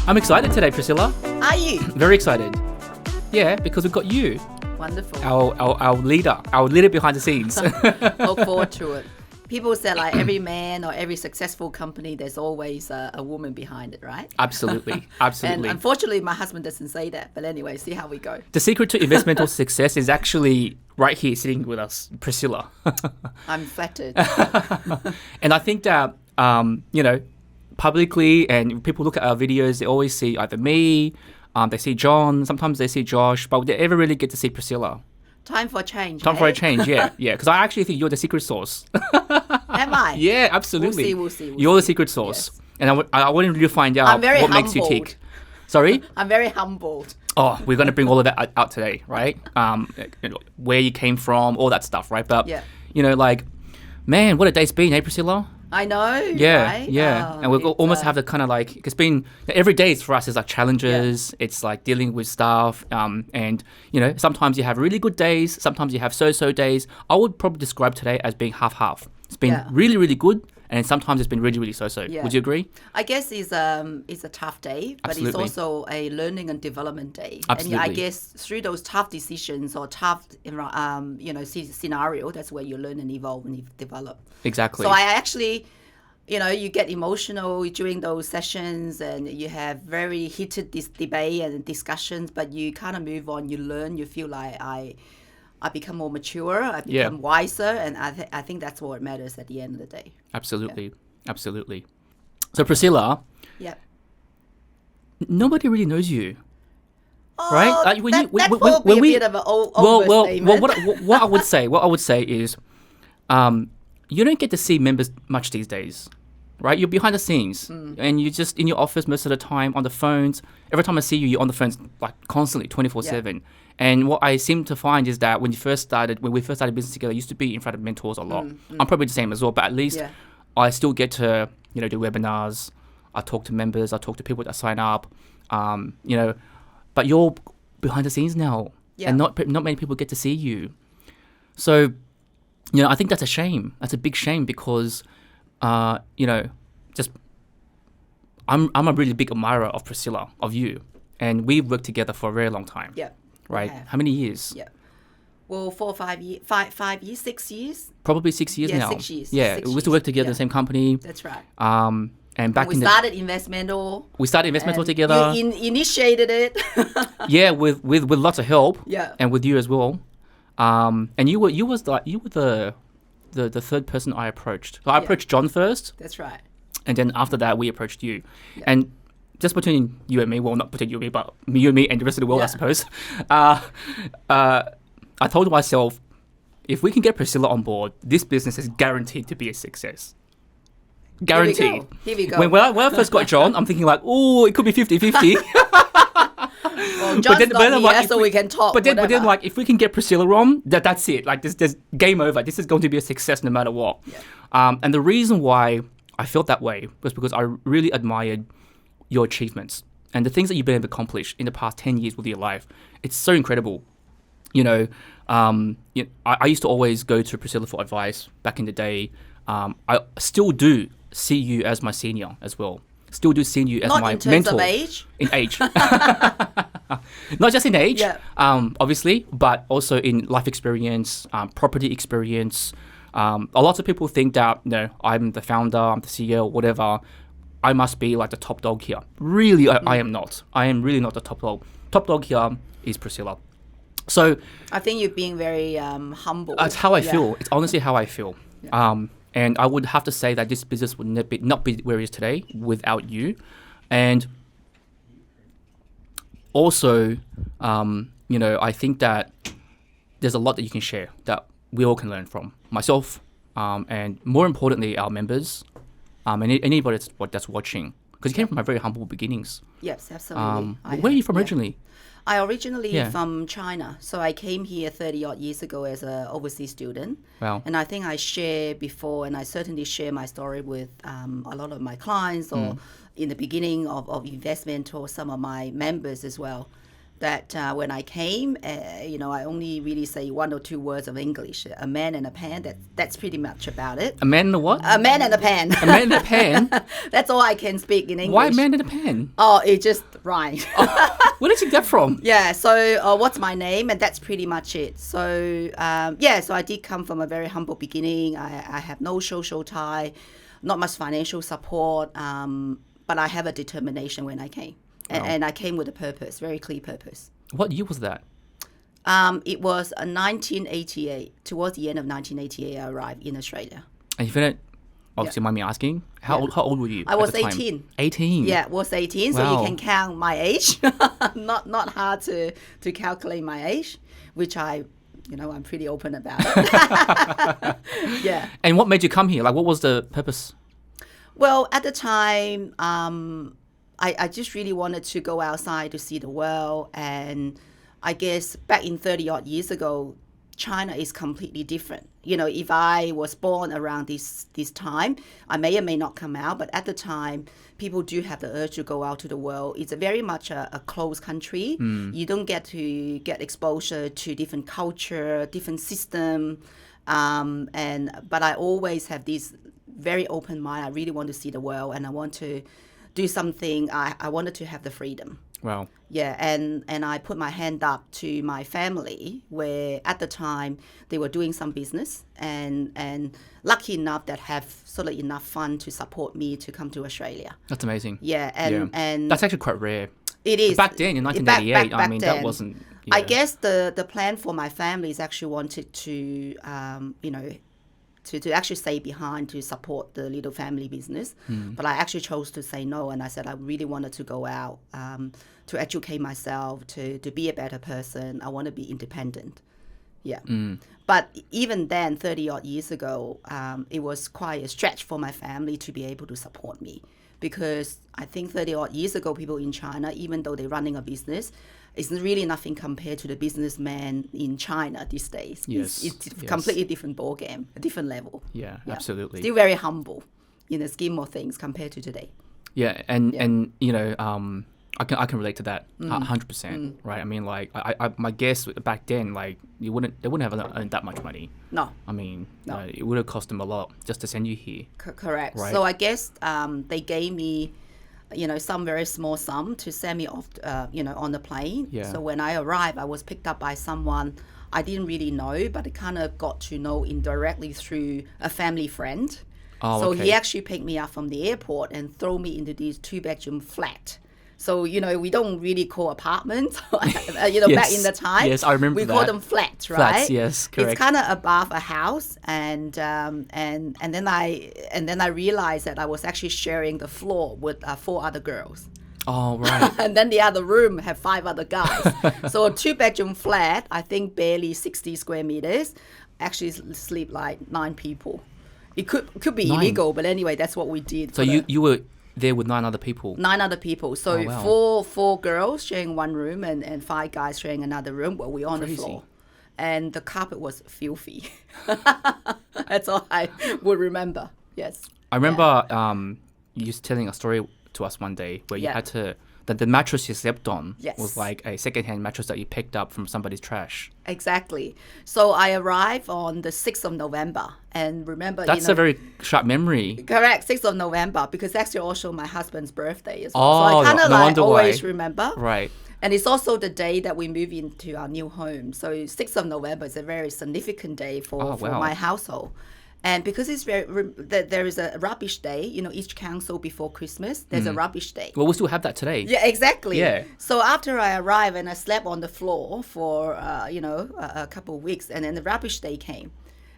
I'm excited today, Priscilla. Are you? Very excited. Yeah, because we've got you. Wonderful. Our leader behind the scenes. Look forward to it. People say like every man or every successful company, there's always a woman behind it, right? Absolutely. And unfortunately, my husband doesn't say that. But anyway, see how we go. The secret to investmental success is actually right here sitting with us, Priscilla. I'm flattered. And I think that, publicly, and people look at our videos, they always see either me, they see John, sometimes they see Josh, but they ever really get to see Priscilla. Time for a change. Time for a change, yeah. Because I actually think you're the secret sauce. Am I? Yeah, absolutely. We'll see. You're the secret sauce. Yes. And I wanted you to find out what makes you tick. Sorry? I'm very humbled. Oh, we're going to bring all of that out today, right? Where you came from, all that stuff, right? But, man, what a day's been, hey, Priscilla? I know. Yeah, right? yeah. And we almost have the kind of like, it's been, every day for us is like challenges. Yeah. It's like dealing with stuff. And, sometimes you have really good days. Sometimes you have so-so days. I would probably describe today as being half-half. It's been really, really good. And sometimes it's been really, really so-so. Yeah. Would you agree? I guess it's a tough day, but Absolutely. It's also a learning and development day. Absolutely. And I guess through those tough decisions or tough, scenario, that's where you learn and evolve and develop. Exactly. So I actually, you get emotional during those sessions and you have very heated debate and discussions, but you kind of move on, you learn, you feel like I become more mature, I become wiser, and I think that's what matters at the end of the day. Absolutely. Absolutely. So Priscilla, nobody really knows you. Oh, right? Like when a bit of an overstatement. What I would say is, you don't get to see members much these days, right? You're behind the scenes, and you're just in your office most of the time on the phones. Every time I see you, you're on the phones like constantly, 24/7. And what I seem to find is that when we first started business together, I used to be in front of mentors a lot. I'm probably the same as well, but at least I still get to do webinars. I talk to members. I talk to people that sign up. But you're behind the scenes now, and not many people get to see you. So, I think that's a shame. That's a big shame because, just I'm a really big admirer of Priscilla, of you, and we've worked together for a very long time. Yeah. Right. How many years? Yeah. Well, 4 or 5 years, 5 years, 6 years. Probably 6 years now. 6 years. Yeah, we used to work together in the same company. That's right. And back we started Investmentor. We started Investmentor together. You initiated it. Yeah, with lots of help. Yeah. And with you as well. And you were the third person I approached. So I approached John first. That's right. And then after that, we approached you. Yeah. And just between you and me, well, not between you and me, but you and me and the rest of the world, I suppose. I told myself, if we can get Priscilla on board, this business is guaranteed to be a success. Guaranteed. Here we go. When I first got John, I'm thinking like, oh, it could be 50-50. Well, John's not here, so we can talk. But then, like, if we can get Priscilla on, that's it. Like, there's game over. This is going to be a success no matter what. Yeah. And the reason why I felt that way was because I really admired your achievements and the things that you've been able to accomplish in the past 10 years with your life. It's so incredible. I used to always go to Priscilla for advice back in the day. I still do see you as my senior as well. Still do see you as my mentor. Not in terms of age? In age. Not just in age, obviously, but also in life experience, property experience. A lot of people think that, I'm the founder, I'm the CEO, whatever. I must be like the top dog here. Really, I am not. I am really not the top dog. Top dog here is Priscilla. So I think you're being very humble. That's how I feel. It's honestly how I feel. Yeah. And I would have to say that this business would not be where it is today without you. And also, I think that there's a lot that you can share that we all can learn from. Myself, and more importantly, our members, and anybody that's watching. Because you came from my very humble beginnings. Yes, absolutely. Where are you from originally? I originally from China. So I came here 30-odd years ago as an overseas student. Wow. And I think I shared before, and I certainly share my story with a lot of my clients or in the beginning of Investmentor or some of my members as well. that when I came, I only really say 1 or 2 words of English. A man and a pan. That's pretty much about it. A man in a what? A man and a pan. A man in a pan? That's all I can speak in English. Why man in a pan? Oh, it just rhymed. Where did you get from? Yeah, so what's my name? And that's pretty much it. So, so I did come from a very humble beginning. I have no social tie, not much financial support, but I have a determination when I came. And I came with a purpose, very clear purpose. What year was that? It was 1988. Towards the end of 1988, I arrived in Australia. And you finished, obviously, mind me asking, how old were you? I was 18. 18? Yeah, was 18. Wow. So you can count my age. not hard to calculate my age, which I'm pretty open about it. Yeah. And what made you come here? Like, what was the purpose? Well, at the time, I just really wanted to go outside to see the world. And I guess back in 30 odd years ago, China is completely different. If I was born around this time, I may or may not come out. But at the time, people do have the urge to go out to the world. It's very much a closed country. You don't get to get exposure to different culture, different system. But I always have this very open mind. I really want to see the world, and I want to do something. I wanted to have the freedom. Wow. Yeah, and I put my hand up to my family, where at the time they were doing some business, and lucky enough that have sort of enough fund to support me to come to Australia. That's amazing. Yeah, and that's actually quite rare. It is. Back then in 1988, back then, that wasn't... Yeah. I guess the plan for my family is actually wanted to, to actually stay behind to support the little family business. But I actually chose to say no, and I said I really wanted to go out to educate myself, to be a better person. I want to be independent. Yeah. But even then, 30 odd years ago, it was quite a stretch for my family to be able to support me, because I think 30 odd years ago, people in China, even though they're running a business, it's really nothing compared to the businessman in China these days. Yes. It's a completely different ball game, a different level. Yeah, absolutely. Still very humble in the scheme of things compared to today. Yeah, and I can relate to that 100%. Right? I mean, like, I my guess back then, like, they wouldn't have earned that much money. No. I mean, No. It would have cost them a lot just to send you here. Correct. Right. So I guess they gave me, some very small sum to send me off, on the plane. Yeah. So when I arrived, I was picked up by someone I didn't really know, but I kind of got to know indirectly through a family friend. Oh, so okay. he actually picked me up from the airport and threw me into this 2-bedroom flat. So, we don't really call apartments, back in the time. Yes, I remember we that. call them flats, right? Flats, yes, correct. It's kind of above a house, and then I realized that I was actually sharing the floor with 4 other girls. Oh, right. And then the other room had 5 other guys. So a 2-bedroom flat, I think barely 60 square meters, actually sleep like 9 people. It could be 9. illegal, but anyway, that's what we did. So you were there with 9 other people? 9 other people. So wow. four girls sharing one room and 5 guys sharing another room. Well, we're on the floor. And the carpet was filthy. That's all I would remember. Yes. I remember you telling a story to us one day where you had to... That the mattress you slept on was like a secondhand mattress that you picked up from somebody's trash. Exactly. So I arrived on the 6th of November. And remember, That's a very sharp memory. Correct, 6th of November, because actually also my husband's birthday as well. Oh, so I kind of wonder always why. remember. Right. And it's also the day that we move into our new home. So 6th of November is a very significant day for my household. And because it's there is a rubbish day, each council before Christmas, there's a rubbish day. Well, we still have that today. Yeah, exactly. Yeah. So after I arrived and I slept on the floor for, a couple of weeks, and then the rubbish day came.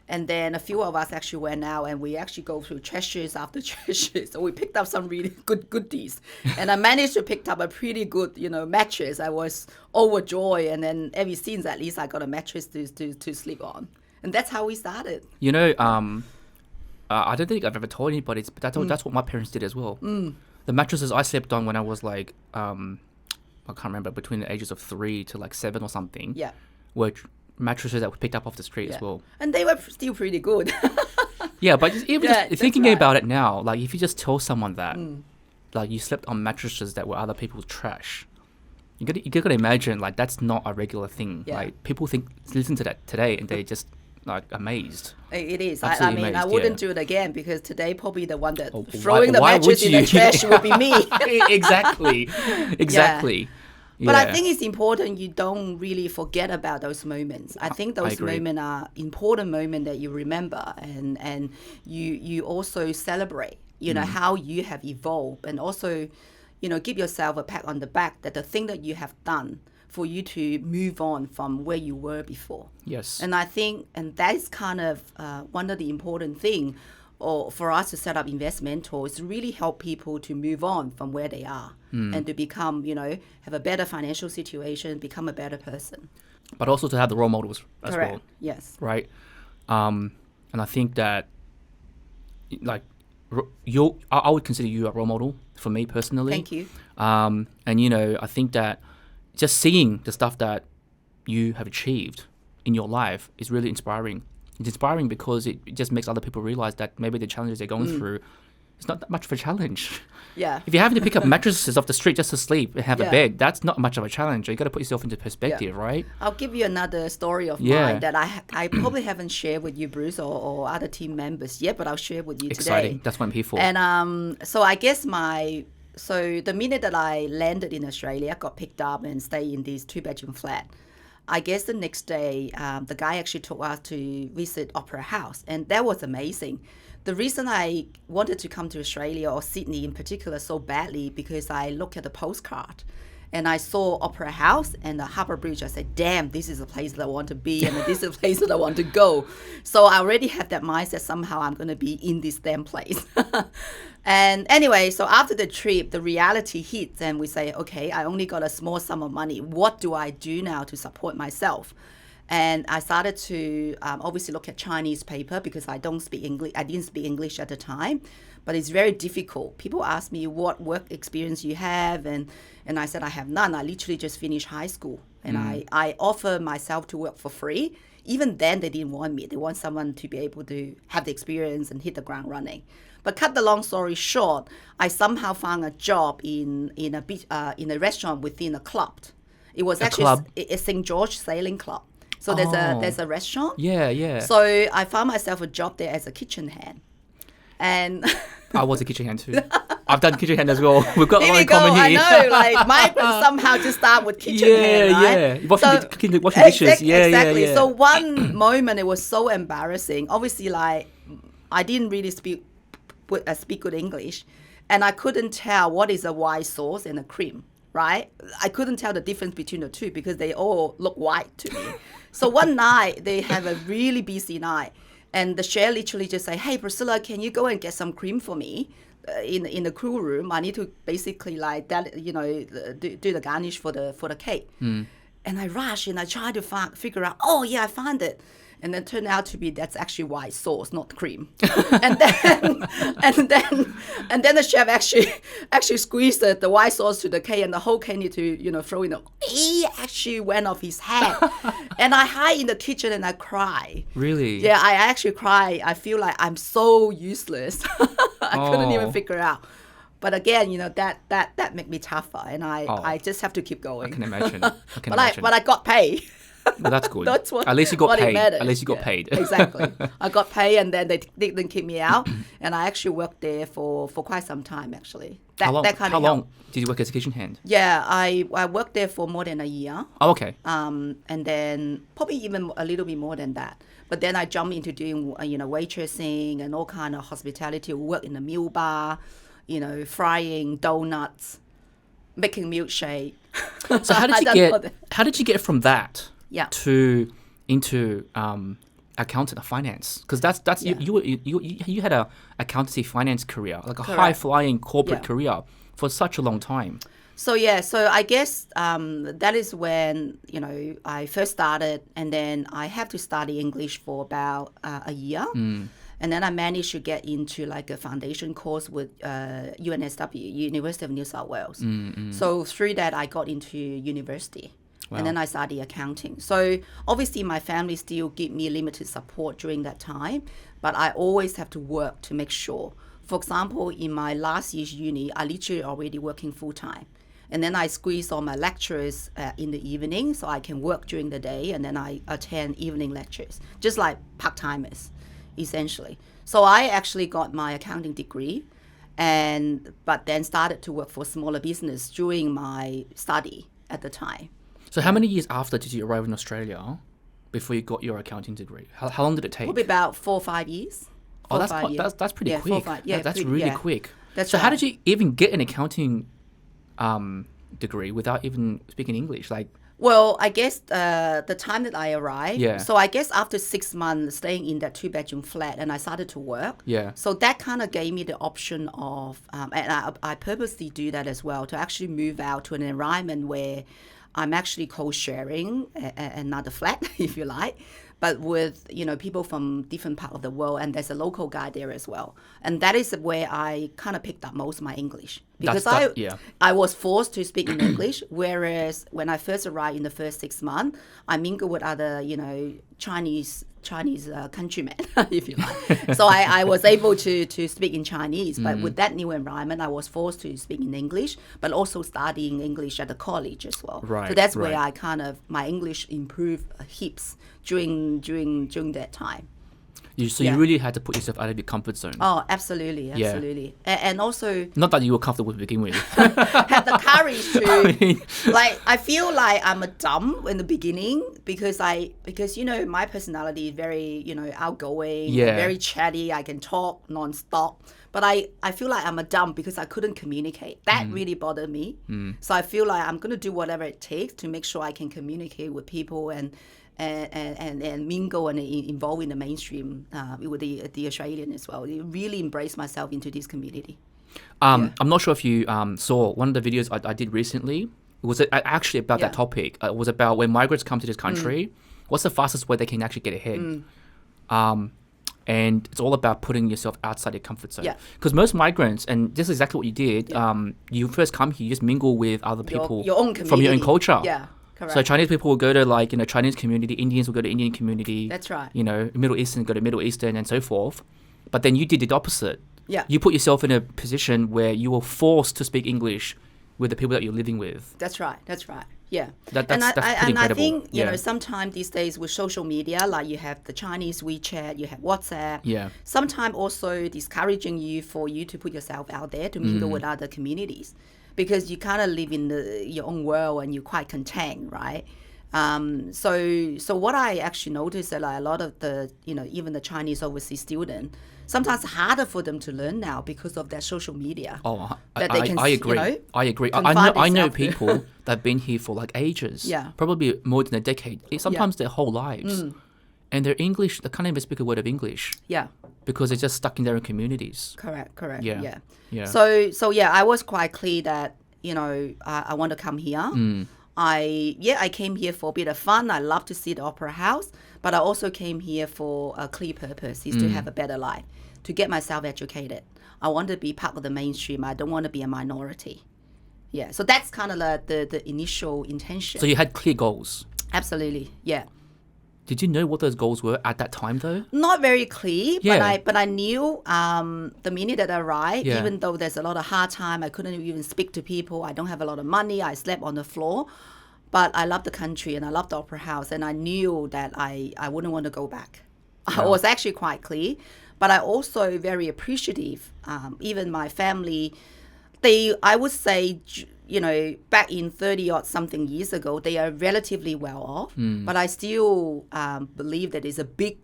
And then a few of us actually went out and we actually go through treasures after treasures. So we picked up some really good goodies. And I managed to pick up a pretty good, mattress. I was overjoyed. And then ever since, at least I got a mattress to sleep on. And that's how we started. I don't think I've ever told anybody, but that's what my parents did as well. The mattresses I slept on when I was like, I can't remember, between the ages of 3 to like 7 or something. Yeah. Were mattresses that we picked up off the street as well. And they were still pretty good. Yeah, but even just thinking right. about it now, like if you just tell someone that, like you slept on mattresses that were other people's trash, You gotta imagine like that's not a regular thing. Yeah. Like people listen to that today and they just like amazed. It is. Absolutely I mean, I amazed, wouldn't yeah. do it again because today probably the one that Oh, throwing the why mattress would in the you? trash would be me. Exactly. But I Yeah. think it's important you don't really forget about those moments. I think those agree. moments are important moments that you remember and you also celebrate, how you have evolved, and also, give yourself a pat on the back that the thing that you have done for you to move on from where you were before. Yes. And I think, and that is kind of one of the important thing, or for us to set up Investmentor, is really help people to move on from where they are and to become, have a better financial situation, become a better person. But also to have the role models as Correct. well, Yes. right? And I think that, like, I would consider you a role model for me personally. Thank you. And I think that just seeing the stuff that you have achieved in your life is really inspiring. It's inspiring because it just makes other people realize that maybe the challenges they're going through, it's not that much of a challenge. Yeah. If you're having to pick up mattresses off the street just to sleep and have a Yeah. bed, that's not much of a challenge. You got to put yourself into perspective, right? I'll give you another story of Yeah. mine that I probably haven't shared with you, Bruce, or other team members yet, but I'll share with you Exciting. today. That's what I'm here for. And so I guess so the minute that I landed in Australia, got picked up and stayed in this 2-bedroom flat. I guess the next day, the guy actually took us to visit Opera House, and that was amazing. The reason I wanted to come to Australia, or Sydney in particular, so badly, because I looked at the postcard and I saw Opera House and the Harbour Bridge. I said, damn, this is a place that I want to be, and this is a place that I want to go. So I already had that mindset, somehow I'm going to be in this damn place. And anyway, so after the trip, the reality hits and we say, okay, I only got a small sum of money. What do I do now to support myself? And I started to obviously look at Chinese paper because I didn't speak English at the time, but it's very difficult. People ask me what work experience you have, and I said I have none. I literally just finished high school, and I offer myself to work for free. Even then, they didn't want me. They want someone to be able to have the experience and hit the ground running. But cut the long story short, I somehow found a job in a restaurant within a club. It was actually a St. George Sailing Club. So there's a restaurant. Yeah. So I found myself a job there as a kitchen hand. And I was a kitchen hand too. I've done kitchen hand as well. We've got a here lot we in go. common here. I know, like migrants somehow just start with kitchen hand, right? Yeah. Washing dishes. Yeah. Exactly. So one moment it was so embarrassing. Obviously, like I didn't really speak good English, and I couldn't tell what is a white sauce and a cream. Right? I couldn't tell the difference between the two because they all look white to me. So one night, they have a really busy night, and the chef literally just say, hey, Priscilla, can you go and get some cream for me in the crew room? I need to basically like that, do the garnish for the cake. And I rush and I try to figure out, oh, yeah, I found it. And then turned out to be that's actually white sauce, not cream. and then the chef actually squeezed the white sauce to the cake, and the whole cake need to throw in. He actually went off his head, and I hide in the kitchen and I cry. Really? Yeah, I actually cry. I feel like I'm so useless. I couldn't even figure out. But again, that made me tougher, and I just have to keep going. I can imagine. But I got paid. Well, that's good. That's what, At least you got paid. Matters. At least you got paid. Exactly. I got paid, and then they didn't kick me out. And I actually worked there for quite some time, actually. How long did you work as a kitchen hand? Yeah, I worked there for more than a year. Oh, okay. And then probably even a little bit more than that. But then I jumped into doing, waitressing and all kind of hospitality work in the meal bar, frying donuts, making milkshake. So how did you get from that to into accountant or finance? Because that's you had a accountancy finance career, like a high flying corporate career for such a long time. So I guess that is when I first started, and then I had to study English for about a year. And then I managed to get into like a foundation course with UNSW, University of New South Wales. So through that, I got into university. Wow. And then I studied accounting. So obviously my family still give me limited support during that time, but I always have to work to make sure. For example, in my last year's uni, I literally already working full time. And then I squeeze all my lectures in the evening so I can work during the day, and then I attend evening lectures, just like part-timers, essentially. So I actually got my accounting degree, but then started to work for smaller business during my study at the time. So how many years after did you arrive in Australia before you got your accounting degree? How long did it take? Probably about 4 or 5 years. That's pretty quick. 4 or 5, yeah, that's really quick. That's so right. how did you even get an accounting degree without even speaking English? Like, Well, I guess the time that I arrived, Yeah. so I guess after 6 months staying in that 2-bedroom flat, and I started to work. Yeah. So that kind of gave me the option of, and I purposely do that as well, to actually move out to an environment where I'm actually co-sharing another flat, if you like, but with, people from different part of the world, and there's a local guy there as well. And that is where I kind of picked up most of my English. Because I was forced to speak in English, whereas when I first arrived in the first 6 months, I mingled with other, Chinese countrymen, if you like. So I was able to speak in Chinese, but with that new environment, I was forced to speak in English, but also studying English at the college as well. Right, so that's where I my English improved heaps during that time. You really had to put yourself out of your comfort zone. Oh, absolutely. And also Not that you were comfortable to begin with. had the courage to I feel like I'm a dumb in the beginning because my personality is very outgoing, very chatty. I can talk nonstop, but I feel like I'm a dumb because I couldn't communicate. That really bothered me. So I feel like I'm gonna do whatever it takes to make sure I can communicate with people and mingle and involve in the mainstream with the Australian as well. It really embraced myself into this community. I'm not sure if you saw one of the videos I did recently. It was actually about that topic. It was about when migrants come to this country, what's the fastest way they can actually get ahead? And it's all about putting yourself outside your comfort zone. Because most migrants, and this is exactly what you did, you first come here, you just mingle with other people your own from your own culture. Yeah. Correct. So Chinese people will go to Chinese community, Indians will go to Indian community. That's right. Middle Eastern go to Middle Eastern and so forth. But then you did the opposite. Yeah. You put yourself in a position where you were forced to speak English with the people that you're living with. That's right. Yeah. That's pretty incredible. I think, sometimes these days with social media, like you have the Chinese WeChat, you have WhatsApp. Yeah. Sometimes also discouraging you to put yourself out there to mingle with other communities. Because you kind of live in your own world and you're quite content, right? So what I actually noticed that a lot of the, even the Chinese overseas student, sometimes it's harder for them to learn now because of their social media. Oh, I agree. I agree. I know people that have been here for ages. Yeah. Probably more than a decade. Sometimes their whole lives. And their English, they can't even speak a word of English. Yeah. Because they're just stuck in their own communities. Correct. Yeah. So I was quite clear that, I want to come here. I came here for a bit of fun. I love to see the opera house, but I also came here for a clear purpose, is to have a better life, to get myself educated. I want to be part of the mainstream. I don't want to be a minority. Yeah, so that's kind of the initial intention. So you had clear goals? Absolutely, yeah. Did you know what those goals were at that time, though? Not very clear, but I knew the minute that I arrived, even though there's a lot of hard time, I couldn't even speak to people, I don't have a lot of money, I slept on the floor, but I love the country and I love the opera house, and I knew that I wouldn't want to go back. I was actually quite clear, but I also very appreciative. Even my family, I would say, back in 30-odd something years ago, they are relatively well off, but I still believe that there's a big,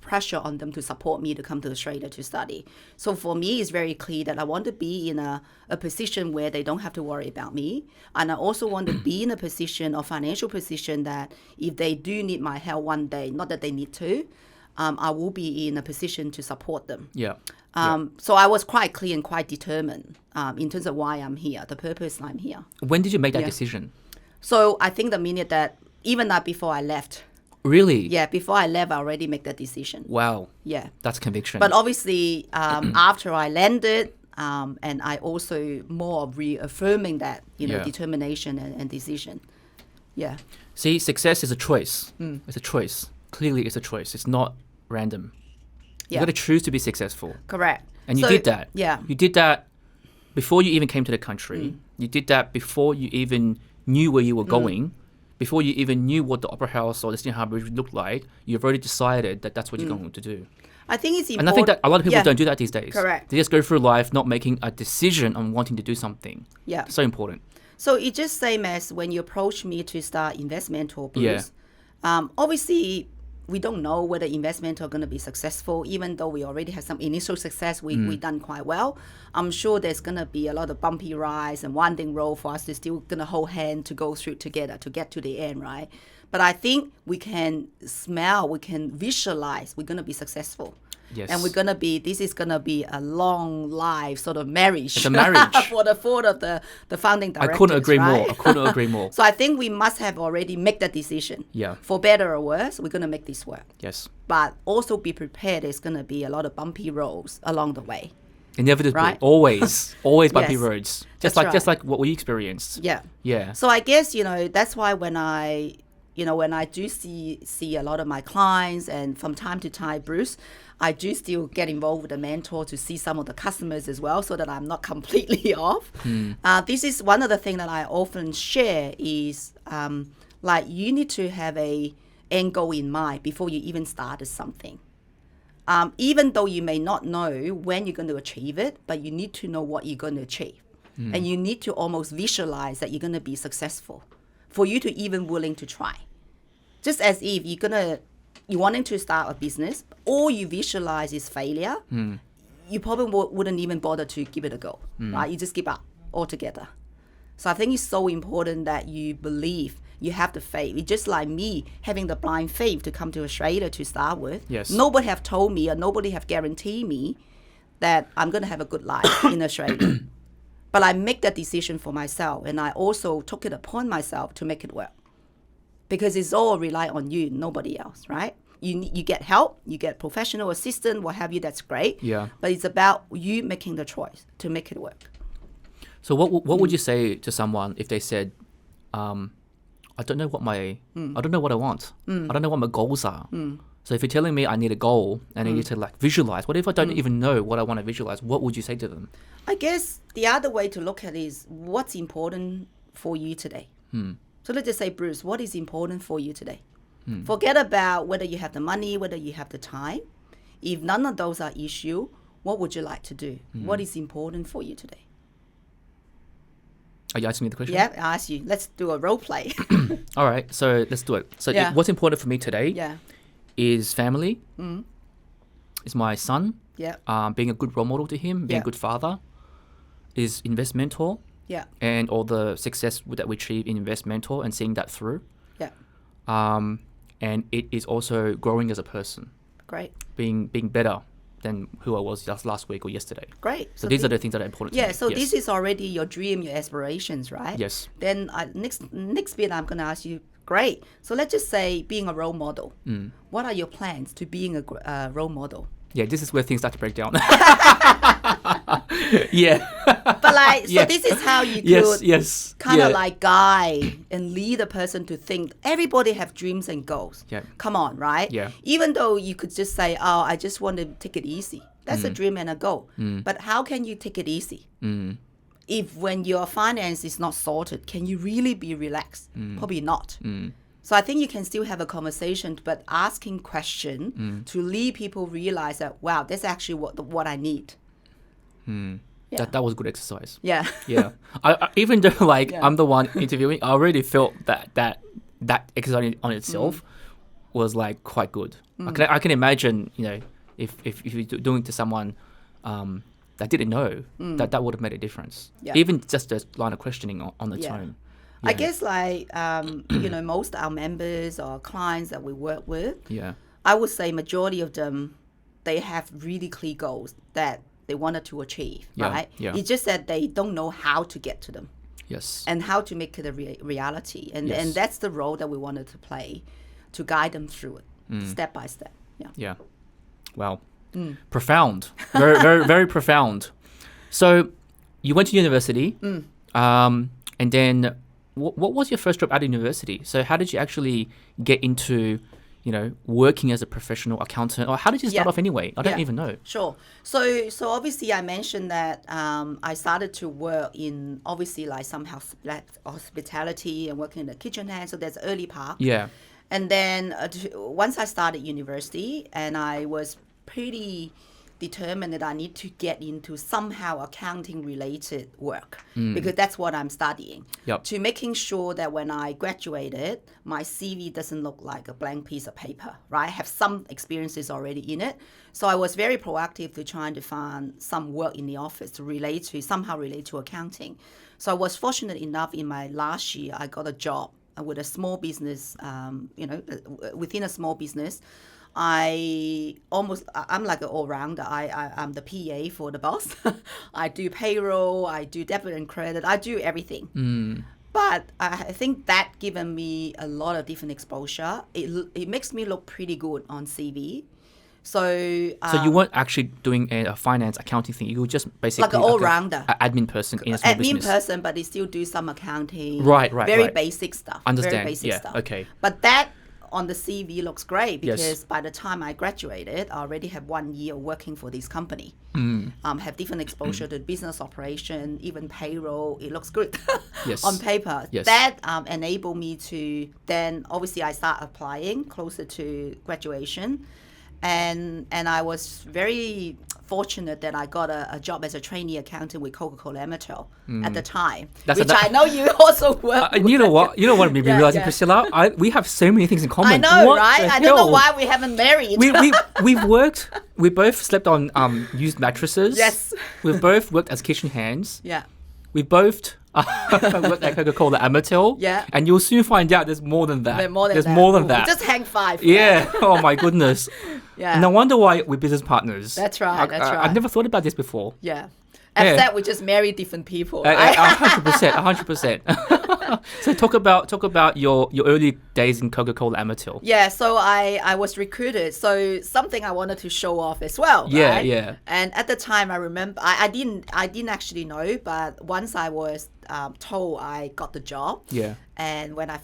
pressure on them to support me to come to Australia to study. So for me, it's very clear that I want to be in a position where they don't have to worry about me. And I also want to be in a position, a financial position, that if they do need my help one day, not that they need to, I will be in a position to support them. Yeah. So I was quite clear and quite determined in terms of why I'm here, the purpose I'm here. When did you make that decision? So I think the minute that, even that before I left. Really? Yeah, before I left, I already made that decision. Wow. Yeah. That's conviction. But obviously, after I landed, and I also more reaffirming that, determination and decision. Yeah. See, success is a choice. It's a choice. Clearly, it's a choice. It's not random. You got to choose to be successful. Correct. And you did that. Yeah. You did that before you even came to the country. You did that before you even knew where you were going. Before you even knew what the Opera House or the Sydney Harbour Bridge looked like, you've already decided that that's what you're going to do. I think it's important. And I think that a lot of people don't do that these days. Correct. They just go through life not making a decision on wanting to do something. Yeah. So important. So it's just same as when you approach me to start Investmentor, Bruce. Obviously, we don't know whether Investmentor are going to be successful, even though we already have some initial success. We done quite well. I'm sure there's going to be a lot of bumpy rides and winding road for us to still going to hold hand to go through together to get to the end, right? But I think we can smell, we can visualize we're going to be successful. Yes. And this is going to be a long life sort of marriage. It's a marriage. for the four of the founding directors. I couldn't agree right? more. I couldn't agree more. So I think we must have already made that decision. Yeah. For better or worse, we're going to make this work. Yes. But also be prepared, there's going to be a lot of bumpy roads along the way. Inevitably. Right? Always bumpy Yes. roads. That's Just right. like what we experienced. Yeah. Yeah. So I guess, that's why when I do see a lot of my clients, and from time to time, Bruce, I do still get involved with a mentor to see some of the customers as well, so that I'm not completely off. This is one of the things that I often share is like you need to have a end goal in mind before you even started something. Even though you may not know when you're going to achieve it, but you need to know what you're going to achieve. And you need to almost visualize that you're going to be successful for you to even willing to try. Just as if you're wanting to start a business, all you visualize is failure, you probably wouldn't even bother to give it a go, right? You just give up altogether. So I think it's so important that you believe, you have the faith. It's just like me having the blind faith to come to Australia to start with. Yes. Nobody have told me or nobody have guaranteed me that I'm going to have a good life in Australia. But I make that decision for myself, and I also took it upon myself to make it work. Because it's all rely on you, nobody else, right? You get help, you get professional assistant, what have you, that's great. Yeah. But it's about you making the choice to make it work. So what would you say to someone if they said, I don't know what I want. I don't know what my goals are. So if you're telling me I need a goal and I need to like visualize, what if I don't even know what I want to visualize? What would you say to them? I guess the other way to look at it is what's important for you today. So let's just say, Bruce, what is important for you today? Forget about whether you have the money, whether you have the time. If none of those are issue, what would you like to do? What is important for you today? Are you asking me the question? Yeah, I ask you. Let's do a role play. All right, so let's do it. So Yeah. what's important for me today is family, is my son, being a good role model to him, being a good father, is Investmentor, and all the success that we achieve in Investmentor and seeing that through. And it is also growing as a person, Great. being better than who I was just last week or yesterday. Great. So these are the things that are important to me. so Yes. this is already your dream, your aspirations, right? Yes. Then next bit I'm going to ask you, great. So let's just say being a role model. What are your plans to being a role model? Yeah, this is where things start to break down. Yeah. But like, so this is how you could yes. kind of like guide and lead a person to think everybody have dreams and goals. Yeah. Come on, right? Yeah. Even though you could just say, oh, I just want to take it easy. That's a dream and a goal. But how can you take it easy? If when your finance is not sorted, can you really be relaxed? Probably not. So I think you can still have a conversation, but asking question to lead people realize that, wow, that's actually what I need. Yeah. That was good exercise. Yeah. Yeah. I even though I'm the one interviewing, I already felt that exercise on itself was like quite good. I can imagine, if you're doing it to someone that didn't know, that would have made a difference. Yeah. Even just a line of questioning on the tone. I guess most of our members or clients that we work with, I would say majority of them, they have really clear goals that they wanted to achieve, right? Yeah. It's just that they don't know how to get to them. Yes. And how to make it a reality. And that's the role that we wanted to play to guide them through it, step by step. Yeah. Yeah. Wow. Profound. Very, very, very profound. So you went to university, and then what was your first job at university? So how did you actually get into, working as a professional accountant? Or how did you start off anyway? I don't even know. Sure. So obviously I mentioned that I started to work in obviously like some hospitality and working in the kitchen hand. So there's early part. Yeah. And then once I started university, and I was pretty determined that I need to get into somehow accounting related work because that's what I'm studying. Yep. To making sure that when I graduated, my CV doesn't look like a blank piece of paper, right? I have some experiences already in it. So I was very proactive to trying to find some work in the office to somehow relate to accounting. So I was fortunate enough in my last year, I got a job with a small business, within a small business. I'm like an all-rounder. I'm the PA for the boss. I do payroll, I do debit and credit, I do everything. But I think that given me a lot of different exposure. It makes me look pretty good on CV. So you weren't actually doing a finance accounting thing. You were just basically like an all-rounder, an admin person in a small business. Admin person, but they still do some accounting. Right. Very basic stuff. Understand. Very basic stuff. Okay. But that on the CV looks great because by the time I graduated, I already have 1 year working for this company. Have different exposure to business operation, even payroll. It looks good on paper. Yes. That enabled me to then obviously I start applying closer to graduation. And I was very fortunate that I got a job as a trainee accountant with Coca-Cola Amatil at the time, I know you also work with. You know what made me realizing, Priscilla? We have so many things in common. I know, what right? I don't know why we haven't married. We've worked. We both slept on used mattresses. Yes. We've both worked as kitchen hands. Yeah. We both worked at Coca-Cola Amatil. Yeah. And you'll soon find out there's more than that. There's more than that. Just hang five. Yeah. Oh my goodness. Yeah. No wonder why we're business partners. That's right. I've never thought about this before. Yeah. Except we just marry different people. 100%. So talk about your early days in Coca-Cola Amatil. Yeah, so I was recruited. So something I wanted to show off as well. Yeah, right? yeah. And at the time, I remember I didn't actually know, but once I was told I got the job. Yeah. And when I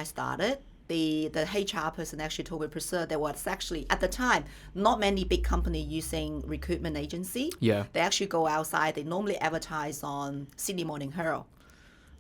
started, the HR person actually told me, Priscilla, there was actually, at the time, not many big company using recruitment agency. Yeah. They actually go outside. They normally advertise on Sydney Morning Herald.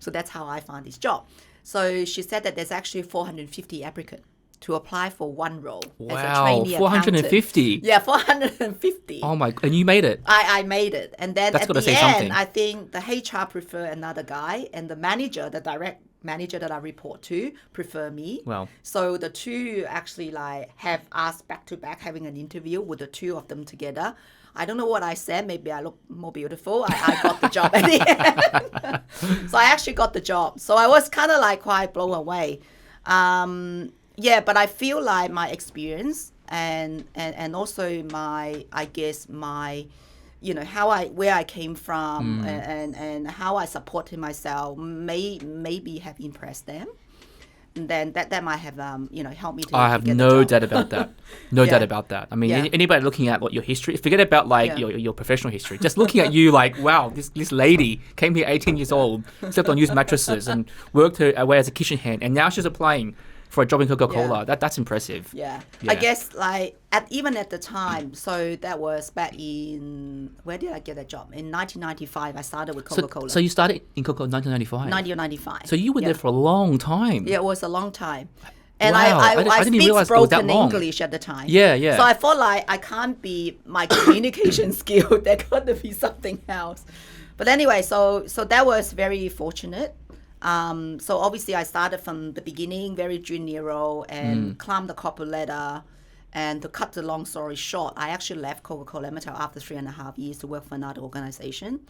So that's how I found this job. So she said that there's actually 450 applicants to apply for one role as a trainee 450? accountant. Yeah, 450. Oh my, and you made it. I made it. And then That's at the gotta say end, something. I think the HR prefer another guy, and the manager, the direct manager that I report to, prefer me. Wow. So the two actually have us back to back having an interview with the two of them together. I don't know what I said. Maybe I look more beautiful. I got the job at the end. So I actually got the job. So I was kind of quite blown away. But I feel like my experience and also my where I came from and how I supported myself maybe have impressed them. And then that might have helped me to I have get no the job. doubt about that. No doubt about that. I mean, anybody looking at your history, forget about your professional history. Just looking at you wow, this lady came here 18 years old, slept on used mattresses and worked her way as a kitchen hand, and now she's applying for a job in Coca-Cola. That's impressive. Yeah. I guess even at the time, so that was back in, where did I get that job? In 1995, I started with Coca-Cola. So you started in Coca-Cola in 1995? 1995. So you were there for a long time. Yeah, it was a long time. And wow. I didn't speak realize it was that broken long. English at the time. Yeah. So I thought I can't be my communication skill. There got to be something else. But anyway, so that was very fortunate. So obviously I started from the beginning, very junior role, and climbed the corporate ladder. And to cut the long story short, I actually left Coca-Cola Amatil after 3.5 years to work for another organization.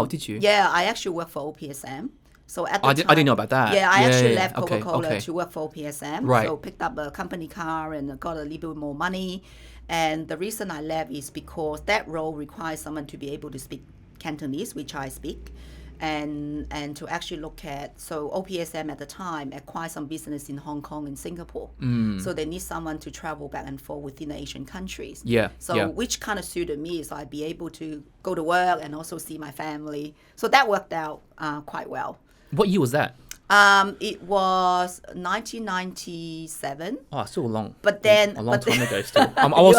Did you? Yeah, I actually worked for OPSM. So at the time, I didn't know about that. Yeah, I actually left Coca-Cola Okay. to work for OPSM. Right. So picked up a company car and got a little bit more money. And the reason I left is because that role requires someone to be able to speak Cantonese, which I speak. And to actually look at, so OPSM at the time acquired some business in Hong Kong and Singapore. So they need someone to travel back and forth within the Asian countries. Yeah. So which kind of suited me, so I'd be able to go to work and also see my family. So that worked out quite well. What year was that? It was 1997. Oh, still long. But then, a long time ago. Still, I was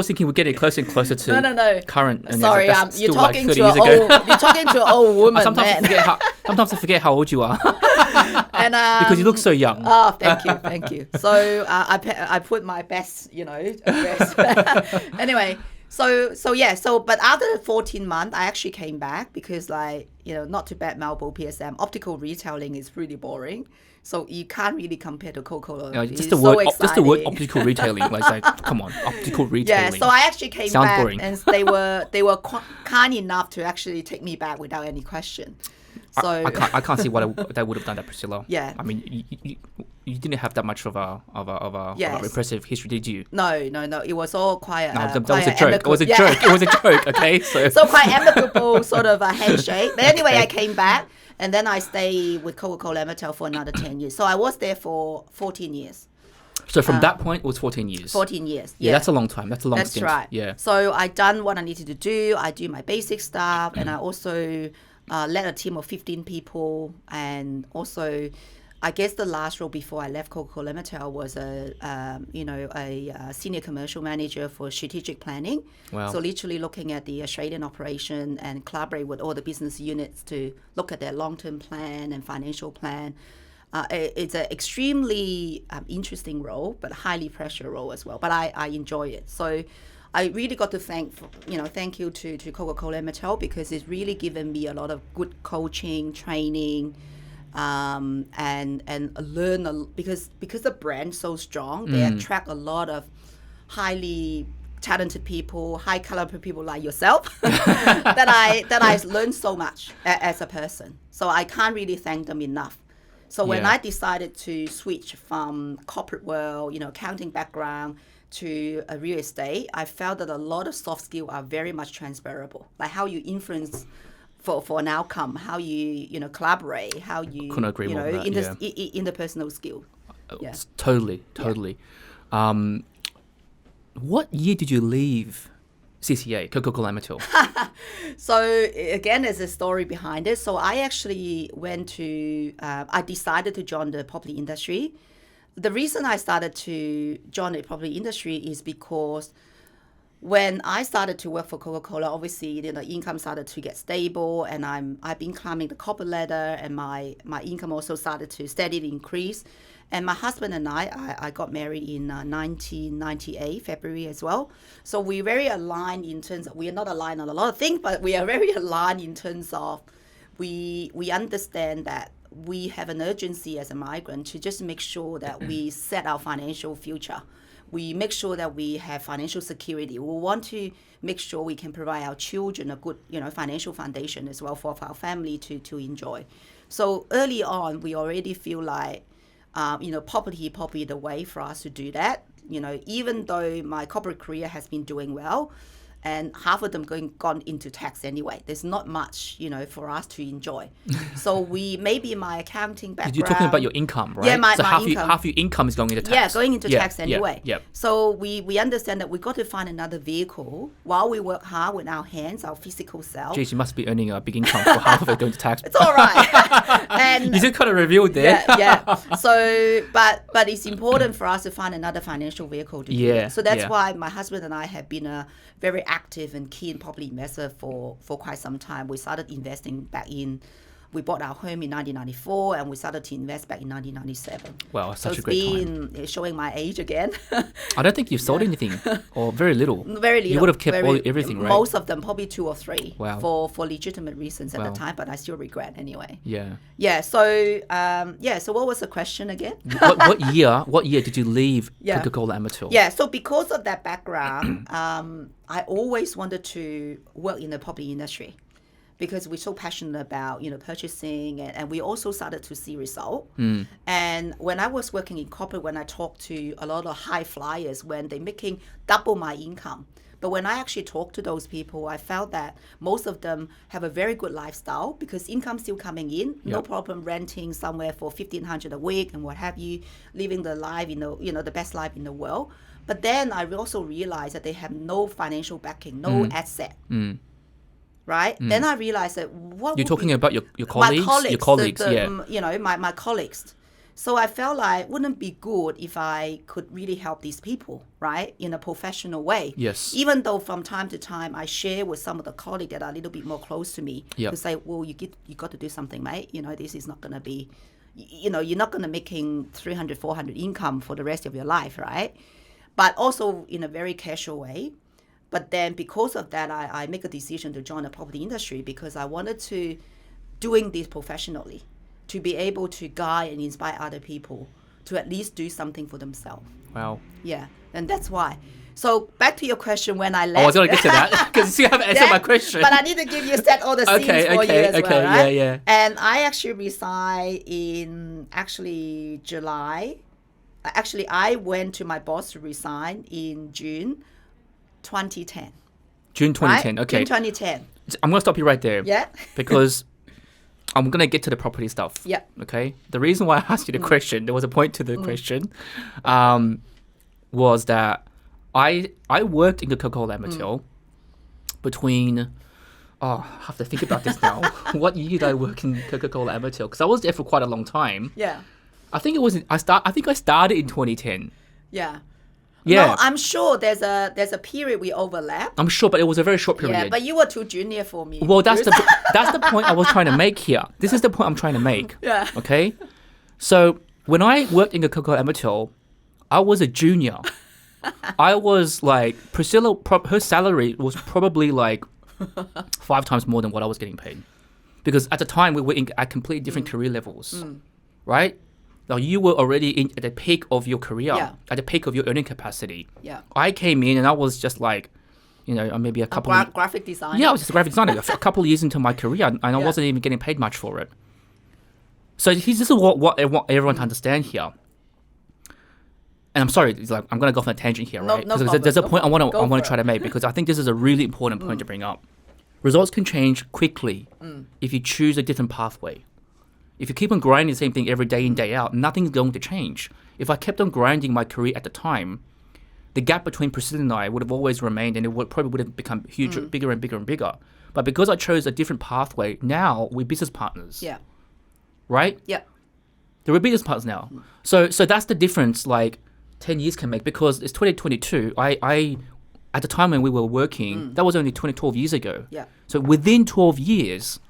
thinking we're getting closer and closer to No. current. And Sorry, that's you're still like talking 30 to years an ago. old. You're talking to an old woman, man. Sometimes I forget how old you are And because you look so young. Oh, thank you. So I put my best, address. Anyway, but after 14 months, I actually came back because, not to badmouth PSM, optical retailing is really boring. So you can't really compare to Coca-Cola. Just the word optical retailing. Like, come on, optical retailing. Yeah, so I actually came Sounds back, boring. and they were kind enough to actually take me back without any question. So I can't see why they would have done that, Priscilla. Yeah. I mean, you didn't have that much of a impressive history, did you? No. It was all quite. That was a joke. It was a joke. It was a joke. Okay, so quite amicable sort of a handshake. But anyway, I came back, and then I stayed with Coca-Cola Amatil for another 10 years. So I was there for 14 years. So from that point, it was 14 years. 14 years. Yeah, that's a long time. That's a long stint. That's right. Yeah. So I done what I needed to do. I do my basic stuff, and I also led a team of 15 people, and also, I guess the last role before I left Coca-Cola Amatil was a senior commercial manager for strategic planning. Wow. So literally looking at the Australian operation and collaborate with all the business units to look at their long-term plan and financial plan. It's an extremely interesting role, but highly pressure role as well. But I enjoy it. So I really got to thank you to Coca-Cola Amatil because it's really given me a lot of good coaching, training, and learn because the brand's so strong, they attract a lot of highly talented people, high caliber people like yourself that I learned so much as a person. So I can't really thank them enough. So when I decided to switch from corporate world, accounting background to a real estate, I felt that a lot of soft skills are very much transferable, like how you influence for an outcome, how you collaborate, how you couldn't agree more with that, interpersonal skill. Yeah. Totally. What year did you leave CCA, Coca-Cola Amatil? So again, there's a story behind it. So I actually I decided to join the property industry. The reason I started to join the property industry is because when I started to work for Coca-Cola, obviously, income started to get stable, and I've been climbing the corporate ladder, and my income also started to steadily increase. And my husband and I got married in 1998, February as well. So we're very aligned in terms of, we are not aligned on a lot of things, but we are very aligned in terms of we understand that we have an urgency as a migrant to just make sure that we set our financial future. We make sure that we have financial security. We want to make sure we can provide our children a good, financial foundation as well for our family to enjoy. So early on, we already feel like, property probably the way for us to do that. Even though my corporate career has been doing well, and half of them gone into tax anyway. There's not much, for us to enjoy. So maybe my accounting background. You're talking about your income, right? Yeah, my income. Half your income is going into tax. Yeah, going into tax anyway. Yeah. So we understand that we got to find another vehicle while we work hard with our hands, our physical self. Geez, you must be earning a big income for half of it going to tax. It's all right. And you just kind of revealed there. Yeah. So, but it's important for us to find another financial vehicle to do that. So that's why my husband and I have been a very active and keen property investor for quite some time. We started investing we bought our home in 1994, and we started to invest back in 1997. Wow, such a great time. It's showing my age again. I don't think you've sold anything, or very little. Very little. You would have kept everything, right? Most of them, probably 2 or 3. Wow. For legitimate reasons at the time, but I still regret anyway. Yeah. Yeah. So So what was the question again? What year did you leave Coca-Cola Amatil? Yeah. So because of that background, I always wanted to work in the property industry, because we're so passionate about, purchasing, and we also started to see result. And when I was working in corporate, when I talked to a lot of high flyers, when they're making double my income, but when I actually talked to those people, I felt that most of them have a very good lifestyle because income's still coming in, no problem renting somewhere for $1,500 a week and what have you, living the life, the best life in the world. But then I also realized that they have no financial backing, no asset. right? Then I realized that what You're would talking be about your colleagues? Your colleagues, yeah. you know, my colleagues. So I felt like wouldn't it be good if I could really help these people, right, in a professional way. Yes. Even though from time to time I share with some of the colleagues that are a little bit more close to me Yep. to say, well, you got to do something, mate. You know, this is not going to be, you know, you're not going to making 300, 400 income for the rest of your life, right? But also in a very casual way. But then because of that, I make a decision to join the property industry because I wanted to doing this professionally, to be able to guide and inspire other people to at least do something for themselves. Wow. Yeah, and that's why. So back to your question when I left. I was going to get to that because you haven't answered my question. But I need to give you set all the scenes for you as well, right? Yeah. And I actually resigned in July. Actually, I went to my boss to resign in June 2010. June 2010, right? okay. June 2010. I'm going to stop you right there. Yeah. Because I'm going to get to the property stuff. Yeah. Okay. The reason why I asked you the question, there was a point to the question, was that I worked in the Coca-Cola Amateur between, I have to think about this now. What year did I work in Coca-Cola Amateur? Because I was there for quite a long time. Yeah. I think it was. I started in 2010. Yeah. Yeah. No, I'm sure there's a period we overlap. I'm sure, but it was a very short period. Yeah, but you were too junior for me. Well, that's the point I was trying to make here. This is the point I'm trying to make. Yeah. Okay. So when I worked in the Coca-Cola Amateur, I was a junior. I was like Priscilla. Her salary was probably like 5 times more than what I was getting paid, because at the time we were at completely different career levels, right? Now you were already at the peak of your career, at the peak of your earning capacity. Yeah. I came in and I was just like, you know, maybe a couple. Graphic designer. Yeah, I was just a graphic designer. A couple of years into my career, and I wasn't even getting paid much for it. So this is what I want everyone to understand here. And I'm sorry, it's like I'm going to go off on a tangent here, right? No Because there's a point I want to it. try to make, because I think this is a really important point to bring up. Results can change quickly if you choose a different pathway. If you keep on grinding the same thing every day in, day out, nothing's going to change. If I kept on grinding my career at the time, the gap between Priscilla and I would have always remained, and it probably would have become huge, bigger and bigger and bigger. But because I chose a different pathway, now we're business partners. Yeah. Right? Yeah. We're business partners now. So that's the difference, like 10 years can make, because it's 2022. I at the time when we were working, that was only 12 years ago. Yeah. So within 12 years,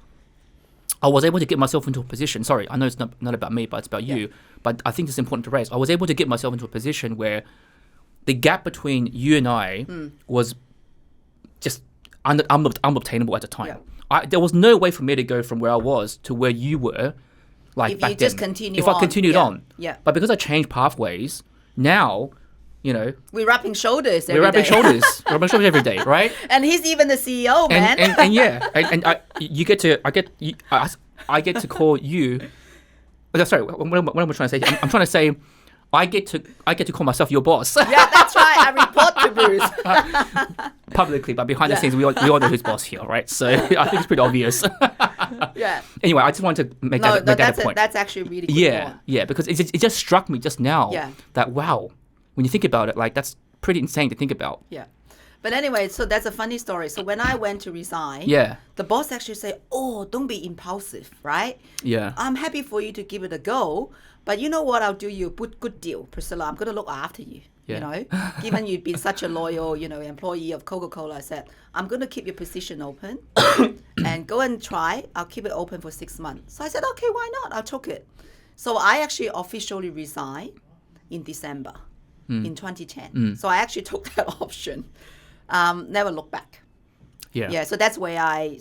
I was able to get myself into a position. Sorry, I know it's not about me, but it's about you. But I think it's important to raise. I was able to get myself into a position where the gap between you and I was just unobtainable at the time. Yeah. There was no way for me to go from where I was to where you were, like If back you then. just continue if I on, continued on. Yeah. But because I changed pathways, now, you know, We're rubbing shoulders we're rubbing day. shoulders. We're rubbing shoulders every day, right? And he's even the CEO, man. And yeah, and I get to call you. Oh, sorry, what am I trying to say? I'm trying to say, I get to call myself your boss. Yeah, that's right. I report to Bruce. Publicly, but behind the scenes, we all know who's boss here, right? So I think it's pretty obvious. Yeah. Anyway, I just wanted to make that a point. That's actually a really good point. Yeah, because it just struck me just now that, wow, when you think about it, like, that's pretty insane to think about. Yeah. But anyway, so that's a funny story. So when I went to resign, the boss actually said, "Oh, don't be impulsive, right? Yeah. I'm happy for you to give it a go, but you know what? I'll do you a good deal, Priscilla. I'm going to look after you. Yeah. You know, given you've been such a loyal, employee of Coca-Cola, I said, I'm going to keep your position open and go and try. I'll keep it open for 6 months." So I said, okay, why not? I took it. So I actually officially resigned in December in 2010. So I actually took that option. Never looked back. Yeah, so that's where I,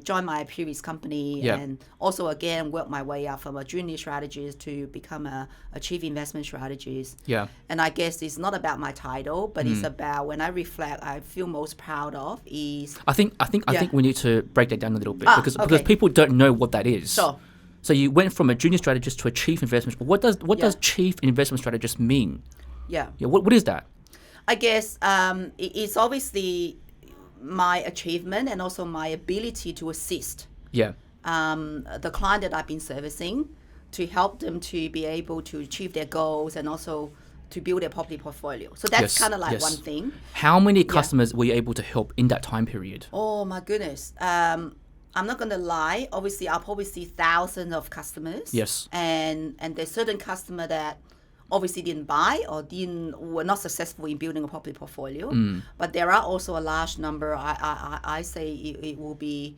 joined my previous company and also, again, worked my way up from a junior strategist to become a chief investment strategist. Yeah. And I guess it's not about my title, but it's about, when I reflect, I feel most proud of is... I think we need to break that down a little bit because people don't know what that is. Sure. So you went from a junior strategist to a chief investment. What does chief investment strategist mean? Yeah. What is that? I guess it's obviously my achievement and also my ability to assist the client that I've been servicing, to help them to be able to achieve their goals and also to build their property portfolio. So that's kind of like one thing. How many customers were you able to help in that time period? Oh my goodness. I'm not going to lie. Obviously, I'll probably see thousands of customers. Yes. And there's certain customer that obviously didn't buy or were not successful in building a property portfolio. But there are also a large number. I say it will be,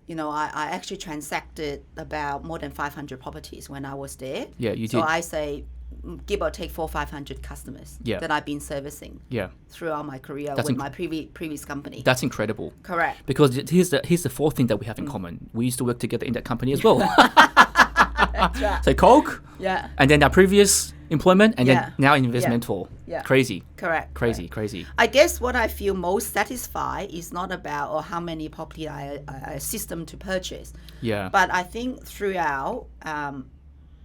I actually transacted about more than 500 properties when I was there. Yeah, you did. So I say give or take 400 or 500 customers that I've been servicing throughout my career with my previous company. That's incredible. Correct. Because here's the fourth thing that we have in common. We used to work together in that company as well. That's right. So Coke, and then our previous employment, and then now Investmentor. Yeah. Crazy. Correct. Crazy. I guess what I feel most satisfied is not about or how many property I assist them to purchase. Yeah. But I think throughout,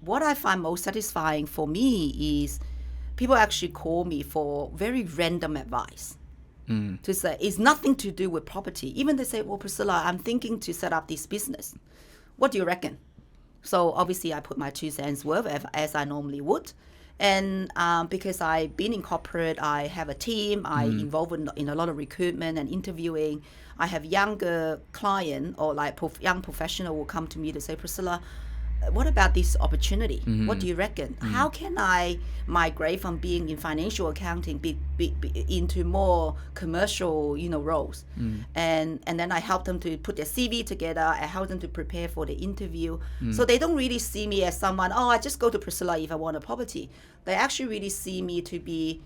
what I find most satisfying for me is people actually call me for very random advice. To say it's nothing to do with property. Even they say, well, Priscilla, I'm thinking to set up this business. What do you reckon? So obviously I put my 2 cents worth as I normally would. And because I've been in corporate, I have a team, I'm involved in a lot of recruitment and interviewing. I have younger client or like young professional will come to me to say, Priscilla, what about this opportunity? What do you reckon? How can I migrate from being in financial accounting into more commercial, roles? And then I help them to put their CV together. I help them to prepare for the interview. So they don't really see me as someone, I just go to Priscilla if I want a property. They actually really see me to be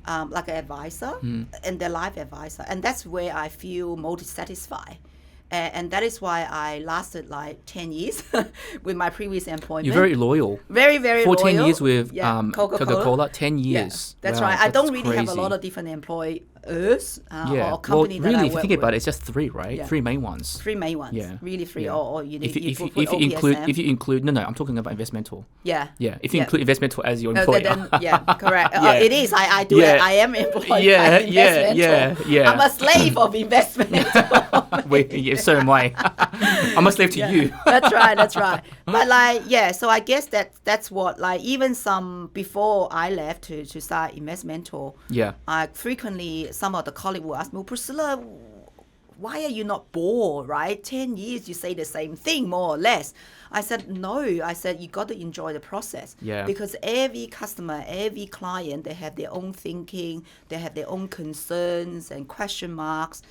like an advisor and their life advisor. And that's where I feel most satisfied. And that is why I lasted like 10 years with my previous employment. You're very loyal. Very, very 14 loyal. years with Coca-Cola. 10 years. Yeah, that's wow, right. I don't really crazy. have a lot of different employers or company well, that really, I if you work think about with. it, it's just 3, right? Yeah. 3 main ones. 3 main ones. Yeah. Really 3. Yeah. Or you if you put include, no, I'm talking about Investmentor. Yeah. Yeah. If you include Investmentor as your employer. Then, correct. It is. I do it. I am employed by Investmentor. Yeah. I'm a slave of Investmentor. So am I. I'm a slave to you. That's right. But so I guess that's what, even before I left to start Investmentor, frequently some of the colleagues will ask me, well, Priscilla, why are you not bored, right? 10 years you say the same thing, more or less. I said, no. I said, you got to enjoy the process. Yeah. Because every customer, every client, they have their own thinking, they have their own concerns and question marks.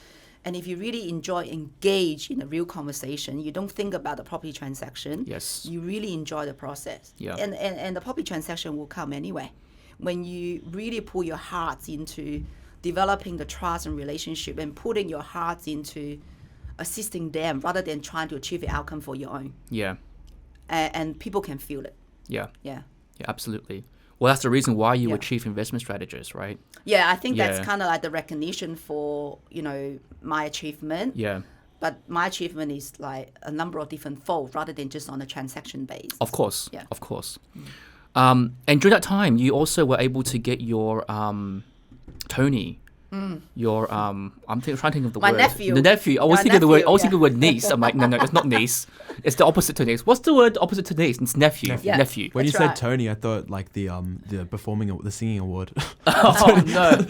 And if you really engage in a real conversation, you don't think about the property transaction. Yes. You really enjoy the process. Yeah. And the property transaction will come anyway. When you really put your hearts into developing the trust and relationship and putting your hearts into assisting them rather than trying to achieve the outcome for your own. Yeah. And people can feel it. Yeah. Yeah. Yeah, absolutely. Well, that's the reason why you were chief investment strategist, right? Yeah, I think that's kind of like the recognition for, my achievement. Yeah. But my achievement is like a number of different folds rather than just on a transaction base. Of course. Yeah. Of course. And during that time, you also were able to get your Tony, your I'm trying to think of the word. My nephew. The nephew. I was thinking of the word. I was thinking the word niece. I'm like, no, it's not niece. It's the opposite to niece. What's the word opposite to niece? It's nephew. Yeah. Nephew. When you That's said right. Tony, I thought like the singing award. Oh no.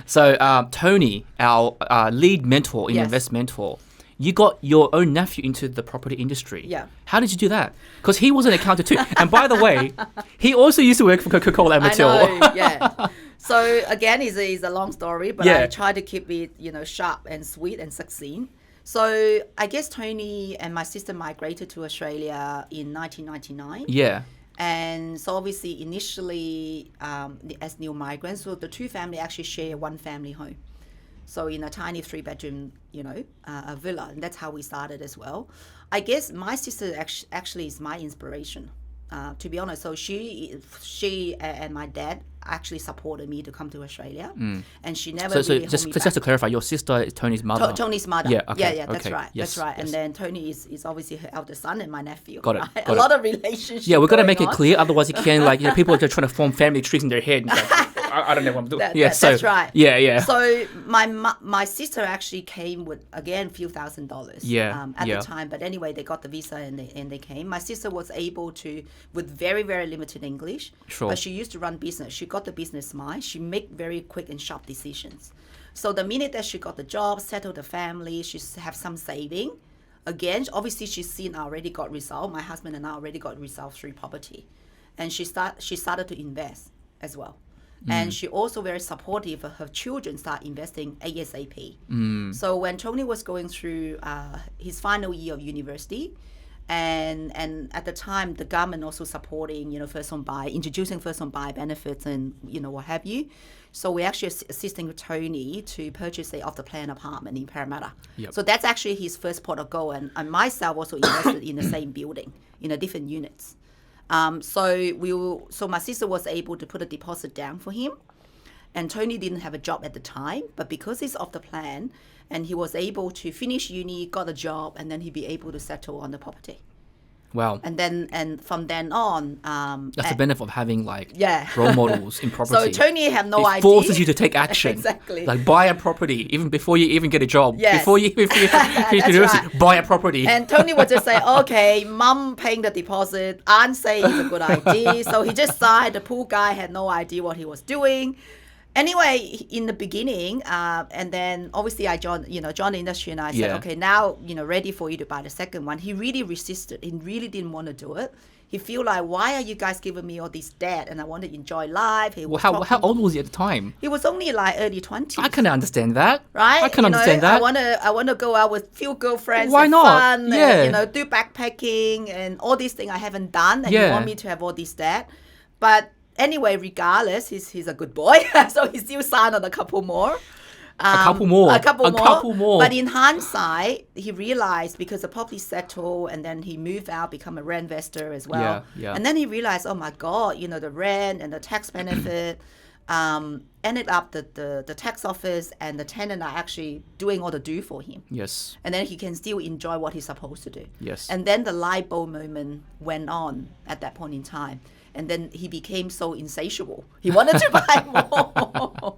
So Tony, our lead mentor in Yes. Investmentor, you got your own nephew into the property industry. Yeah. How did you do that? Because he was an accountant too. And by the way, he also used to work for Coca-Cola and I Matil. know, yeah. So again, it's a long story, but I try to keep it, sharp and sweet and succinct. So I guess Tony and my sister migrated to Australia in 1999. Yeah. And so obviously initially as new migrants, so the 2 families actually share one family home. So in a tiny 3-bedroom, a villa, and that's how we started as well. I guess my sister actually is my inspiration, to be honest. So she and my dad actually supported me to come to Australia, and she never So really held me just back. to clarify, your sister is Tony's mother. Tony's mother. Yeah, okay, Yeah, that's okay. right. Yes, that's right. yes. And then Tony is obviously her eldest son and my nephew. Got it, Right? got A it. lot of relationships. Yeah, we're gonna make it going on. clear. Otherwise, you can people are just trying to form family trees in their head. I don't know what I'm doing. That's right. Yeah. So my sister actually came with, again, a few $1,000 at the time. But anyway, they got the visa and they came. My sister was able to, with very, very limited English, but she used to run business. She got the business mind. She make very quick and sharp decisions. So the minute that she got the job, settled the family, she have some saving. Again, obviously she's seen I already got result. My husband and I already got results through property. And she started to invest as well. And she also very supportive of her children start investing ASAP. So when Tony was going through his final year of university, and at the time the government also supporting, first home buy, introducing first home buy benefits and what have you. So we're actually assisting Tony to purchase a off-the-plan apartment in Parramatta. Yep. So that's actually his first port of call, and myself also invested in the same building, in a different units. So my sister was able to put a deposit down for him, and Tony didn't have a job at the time, but because he's off the plan, and he was able to finish uni, got a job, and then he'd be able to settle on the property. Wow. And from then on, that's the benefit of having role models in property. So Tony have no idea. It forces you to take action. Exactly. Like buy a property even before you even get a job. Yes. Before you finish university, buy a property. And Tony would just say, okay, mum paying the deposit, aunt say it's a good idea. So he just signed. The poor guy had no idea what he was doing. Anyway, in the beginning, and then obviously I joined the industry, and I said, okay, now, ready for you to buy the second one. He really resisted. He really didn't want to do it. He feel like, why are you guys giving me all this debt? And I want to enjoy life. How old was he at the time? He was only like early 20s. I can understand that. Right? I can understand that. I want to go out with few girlfriends. Why not? Fun, yeah. And, do backpacking and all these things I haven't done. And you want me to have all this debt. But anyway, regardless, he's a good boy. So he still signed on a couple more. A couple more. But in hindsight, he realized because the property settled and then he moved out, become a rent investor as well. Yeah. And then he realized, oh my God, the rent and the tax benefit ended up the tax office and the tenant are actually doing all the do for him. Yes. And then he can still enjoy what he's supposed to do. Yes. And then the light bulb moment went on at that point in time. And then he became so insatiable. He wanted to buy more.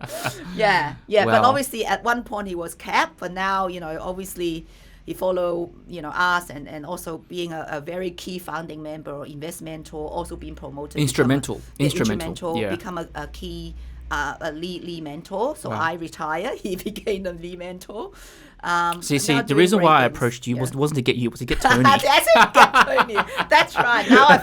Yeah. Wow. But obviously at one point he was capped. But now, obviously he followed, us and also being a very key founding member or Investmentor, also being promoted. Instrumental. Yeah. Become a key, a lead mentor. So I retired. He became the lead mentor. See, the reason why I approached you wasn't to get you, was to get Tony. That's right. Now I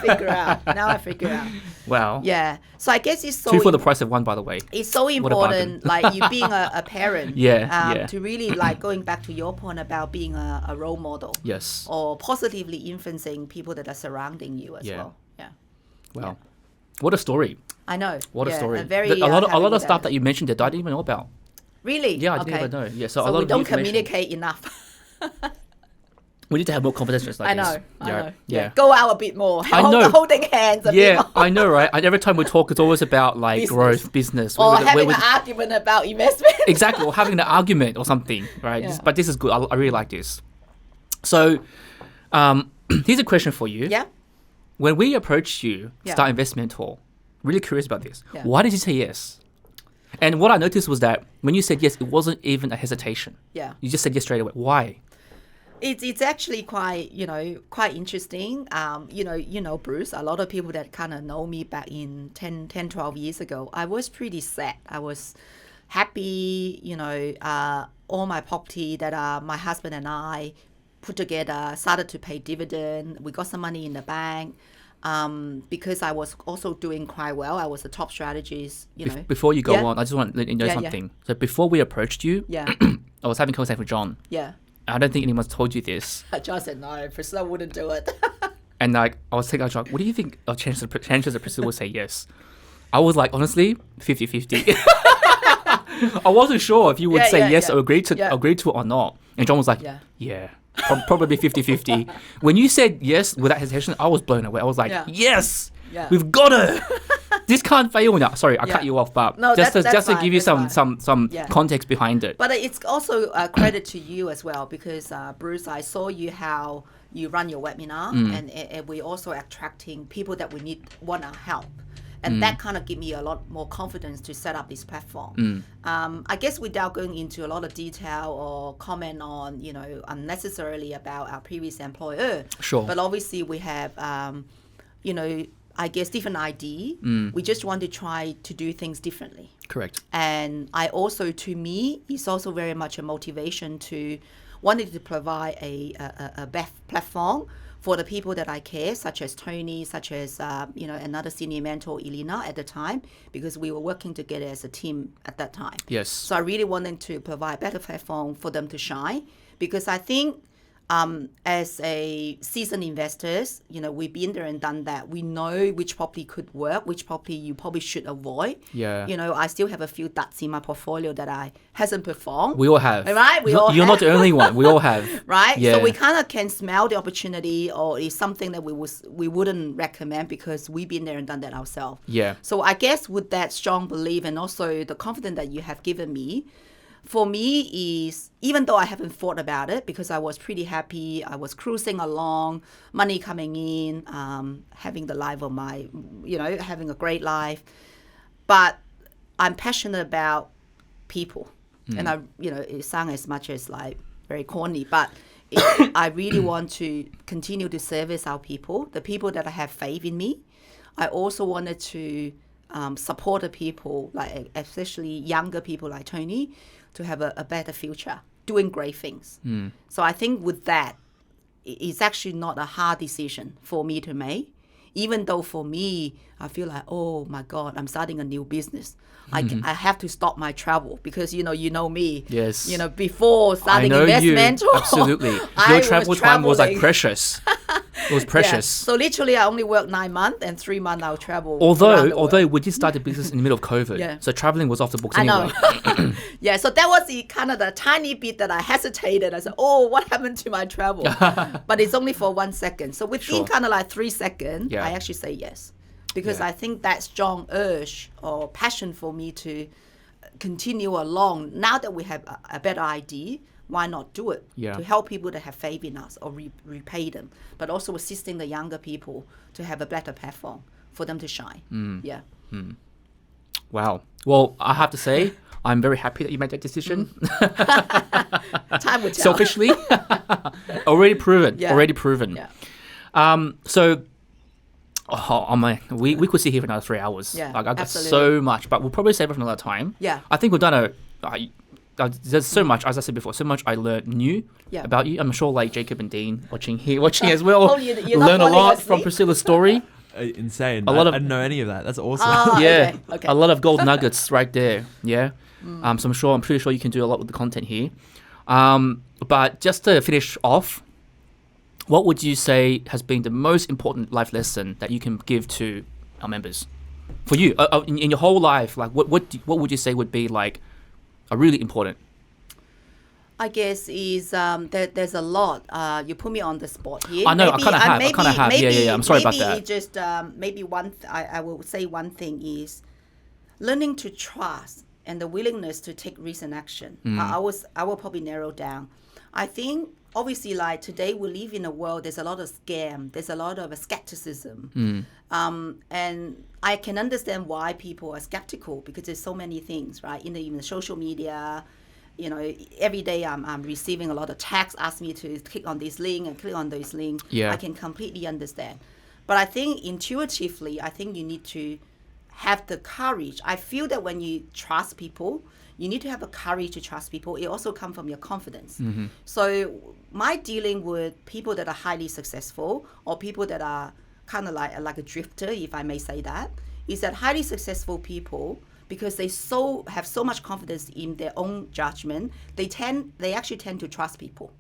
figure out. Wow. Yeah. So I guess it's so... Two for the price of one, by the way. It's so important, like you being a parent. To really, like going back to your point about being a role model. Yes. Or positively influencing people that are surrounding you as well. Yeah. Wow. Yeah. What a story. I know. What a story. A lot of stuff that you mentioned that I didn't even know about. Really? Yeah, I didn't even know. Yeah, so we don't communicate enough. We need to have more conversations like this. I know. Yeah. Go out a bit more. Holding hands a bit more. I know, right? And every time we talk, it's always about like growth, business. Or having an argument about investment. Exactly, or having an argument or something, right? Yeah. But this is good. I really like this. So, here's a question for you. Yeah. When we approached you, start Investmentor, really curious about this. Yeah. Why did you say yes? And what I noticed was that when you said yes, it wasn't even a hesitation. Yeah. You just said yes straight away. Why? It's actually quite interesting. Bruce, a lot of people that kind of know me back in 10, 12 years ago, I was pretty sad. I was happy, all my property that my husband and I put together started to pay dividend. We got some money in the bank. Because I was also doing quite well. I was the top strategist, Before you go on, I just want to let you know something. Yeah. So before we approached you, I was having a conversation with John. Yeah. I don't think anyone's told you this. John said, no, Priscilla wouldn't do it. And I was thinking, John, what do you think of chances that Priscilla will say yes? I was like, honestly, 50-50. I wasn't sure if you would say yes or agree to it or not. And John was like, yeah. Probably 50-50. When you said yes without hesitation, I was blown away. I was like, yes, we've got it. This can't fail now. Sorry, I cut you off, but no, just to give you some context behind it. But it's also a credit to you as well because, Bruce, I saw you how you run your webinar and we're also attracting people that want our help. And that kind of gave me a lot more confidence to set up this platform. I guess without going into a lot of detail or comment on, unnecessarily about our previous employer. Sure. But obviously we have, I guess different idea. We just want to try to do things differently. Correct. And I also, to me, it's also very much a motivation to wanted to provide a platform for the people that I care, such as Tony, such as another senior mentor, Elena, at the time, because we were working together as a team at that time. Yes. So I really wanted to provide a better platform for them to shine, because I think as a seasoned investors, we've been there and done that. We know which property could work, which property you probably should avoid. Yeah. I still have a few duds in my portfolio that I hasn't performed. We all have. Right? You're not the only one. We all have. Right? Yeah. So we kind of can smell the opportunity, or it's something that we wouldn't recommend because we've been there and done that ourselves. Yeah. So I guess with that strong belief and also the confidence that you have given me, for me is, even though I haven't thought about it, because I was pretty happy, I was cruising along, money coming in, having the life of my, having a great life. But I'm passionate about people. And it sounds as much as like very corny, but I really want to continue to service our people, the people that have faith in me. I also wanted to support the people, like especially younger people like Tony, to have a better future, doing great things. So I think with that, it's actually not a hard decision for me to make. Even though for me, I feel like, oh my God, I'm starting a new business. I have to stop my travel because, you know me. Yes. Before starting I know Investmentor. you. Absolutely. Your travel time was like precious. It was precious. Yeah. So literally, I only worked 9 months, and 3 months I'll travel. Although we did start the business in the middle of COVID, Yeah. so traveling was off the books I anyway. know. Yeah, so that was the kind of the tiny bit that I hesitated. I said, oh, what happened to my travel? But it's only for 1 second. So within kind of like 3 seconds, Yeah. I actually say yes. Because Yeah. I think that strong urge or passion for me to continue along, now that we have a better idea, why not do it? Yeah. To help people that have faith in us or repay them, but also assisting the younger people to have a better platform for them to shine. Yeah. Wow. Well, I have to say, I'm very happy that you made that decision. Time will tell. Selfishly, already proven. Yeah. Already proven. Yeah. So, we could sit here for another 3 hours. Yeah, Like, I've got absolutely. so much, but we'll probably save it for another time. Yeah. I think we've done there's so much, as I said before, so much I learned new Yeah. about you. I'm sure like Jacob and Dean watching as well, Oh, you're not learn a falling lot asleep? from Priscilla's story. Insane. A lot I of- didn't know any of that. That's awesome. Oh, Yeah, okay. a lot of gold nuggets right there. Yeah, so I'm pretty sure you can do a lot with the content here. But just to finish off, what would you say has been the most important life lesson that you can give to our members? For you, in your whole life, like what would you say would be like a really important? I guess is there's a lot. You put me on the spot here. I know, I kinda have. Yeah. I'm sorry about that. Maybe just maybe I will say one thing is learning to trust and the willingness to take risk and action. I will probably narrow down. I think obviously like today we live in a world. There's a lot of scam. There's a lot of skepticism. And I can understand why people are skeptical because there's so many things, right? Even the social media. Every day I'm receiving a lot of texts asking me to click on this link and click on this link. Yeah. I can completely understand. But I think intuitively, you need to have the courage. I feel that when you trust people, you need to have the courage to trust people. It also comes from your confidence. So my dealing with people that are highly successful or people that are kind of like a drifter, if I may say that, is that highly successful people, because they have so much confidence in their own judgment, they actually tend to trust people.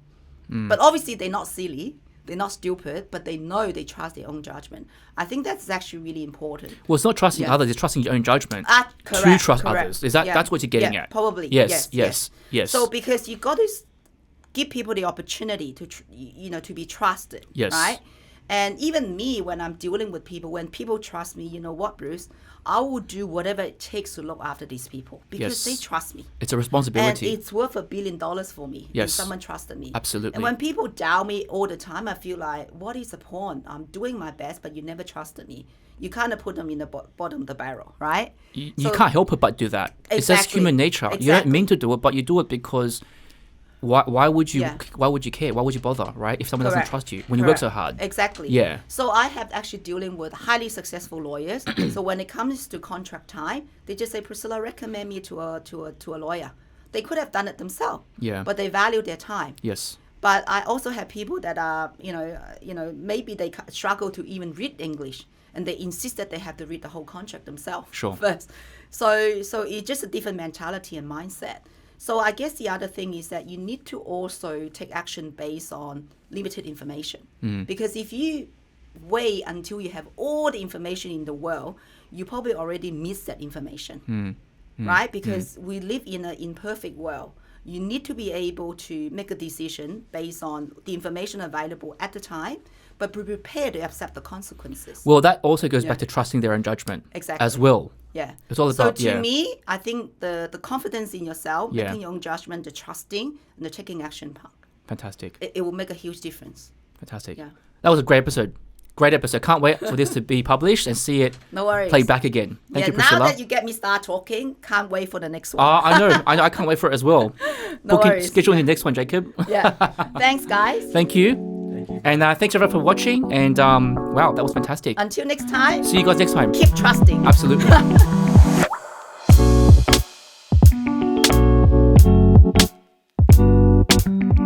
But obviously they're not silly, they're not stupid, but they know they trust their own judgment. I think that's actually really important. Well, it's not trusting others; it's trusting your own judgment Correct, to trust correct. others. Is that's what you're getting at? Probably. Yes. So because you got to give people the opportunity to to be trusted. Yes. Right. And even me, when I'm dealing with people, when people trust me, you know what, Bruce? I will do whatever it takes to look after these people because they trust me. It's a responsibility. And it's worth $1 billion for me if someone trusted me. Absolutely. And when people doubt me all the time, I feel like, what is the point? I'm doing my best, but you never trusted me. You kind of put them in the bottom of the barrel, right? You can't help it but do that. Exactly. It's just human nature. You don't mean to do it, but you do it because why would you care? Why would you bother, right? If someone doesn't trust you when you work so hard. Exactly. Yeah. So I have actually dealing with highly successful lawyers. So when it comes to contract time, they just say, Priscilla, recommend me to a lawyer. They could have done it themselves. Yeah. But they value their time. Yes. But I also have people that are, maybe they struggle to even read English, and they insist that they have to read the whole contract themselves first. So it's just a different mentality and mindset. So I guess the other thing is that you need to also take action based on limited information. Because if you wait until you have all the information in the world, you probably already miss that information, right? Because we live in an imperfect world. You need to be able to make a decision based on the information available at the time, but be prepared to accept the consequences. Well, that also goes back to trusting their own judgment as well. Yeah. It's all about, so to me, I think the confidence in yourself, making your own judgment, the trusting, and the taking action part. Fantastic. It will make a huge difference. Fantastic. Yeah. That was a great episode. Great episode. Can't wait for this to be published and see it played back again. Thank you, Priscilla. Now that you get me start talking, can't wait for the next one. I know. I can't wait for it as well. Scheduling the next one, Jacob. Yeah. Thanks, guys. Thank you. And thanks everyone for watching. And wow, that was fantastic. Until next time. See you guys next time. Keep trusting. Absolutely.